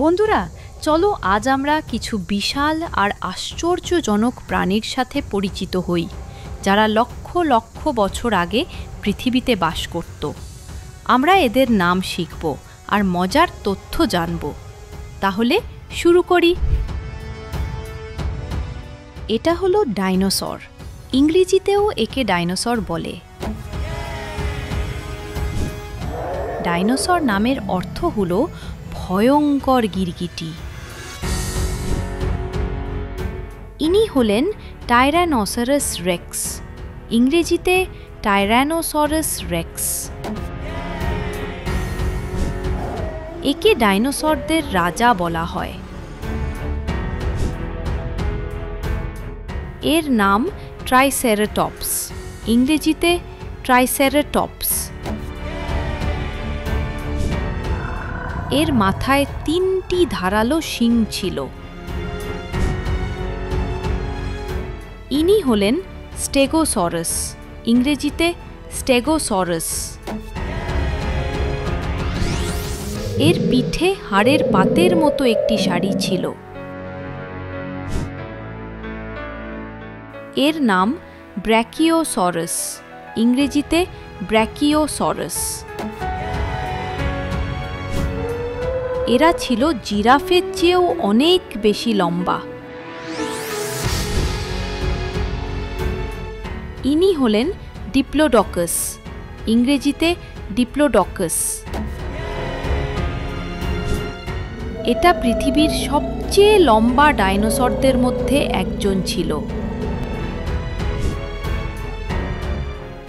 বন্ধুরা, চলো আজ আমরা কিছু বিশাল আর আশ্চর্যজনক প্রাণীর সাথে পরিচিত হই, যারা লক্ষ লক্ষ বছর আগে পৃথিবীতে বাস করত। আমরা এদের নাম শিখব আর মজার তথ্য জানব। তাহলে শুরু করি। এটা হলো ডাইনোসর। ইংরেজিতেও একে ডাইনোসর বলে। ডাইনোসর নামের অর্থ হলো ভয়ঙ্কর গিরগিটি। ইনি হলেন টাইরানোসরাস রেক্স, ইংরেজিতে টাইরানোসরাস রেক্স। একে ডাইনোসরদের রাজা বলা হয়। এর নাম ট্রাইসেরাটপস, ইংরেজিতে ট্রাইসেরাটপস। এর মাথায় 3টি ধারালো শিং ছিল। ইনি হলেন স্টেগোসরাস, ইংরেজিতে স্টেগোসরাস। এর পিঠে হাড়ের পাতের মতো একটি সারি ছিল। এর নাম ব্র্যাকিওসরাস, ইংরেজিতে ব্র্যাকিওসরাস। এরা ছিল জিরাফের চেয়েও অনেক বেশি লম্বা। ইনি হলেন ডিপ্লোডকাস, ইংরেজিতে ডিপ্লোডকাস। এটা পৃথিবীর সবচেয়ে লম্বা ডাইনোসরদের মধ্যে একজন ছিল।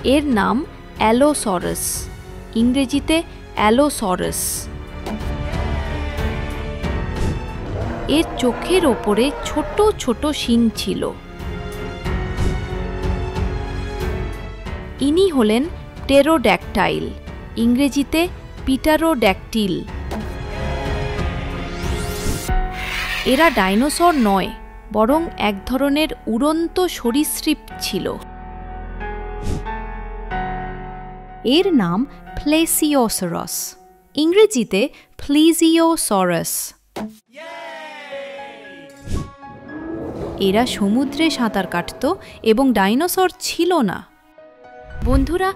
এর নাম অ্যালোসরাস, ইংরেজিতে অ্যালোসরাস। এর চোখের ওপরে ছোট ছোট শিং ছিল। ইনি হলেন প্টেরোড্যাকটাইল, ইংরেজিতে পিটারোড্যাকটিল। এরা ডাইনোসর নয়, বরং এক ধরনের উড়ন্ত সরীসৃপ ছিল। এর নাম প্লেসিওসরাস, ইংরেজিতে প্লিজিওসরাস। এরা সমুদ্রে সাঁতার কাটত এবং ডাইনোসর ছিল না। বন্ধুরা,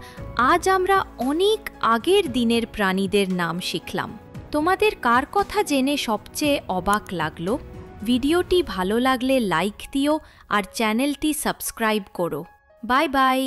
আজ আমরা অনেক আগের দিনের প্রাণীদের নাম শিখলাম। তোমাদের কার কথা জেনে সবচেয়ে অবাক লাগলো? ভিডিওটি ভালো লাগলে লাইক দিও আর চ্যানেলটি সাবস্ক্রাইব করো। Bye bye.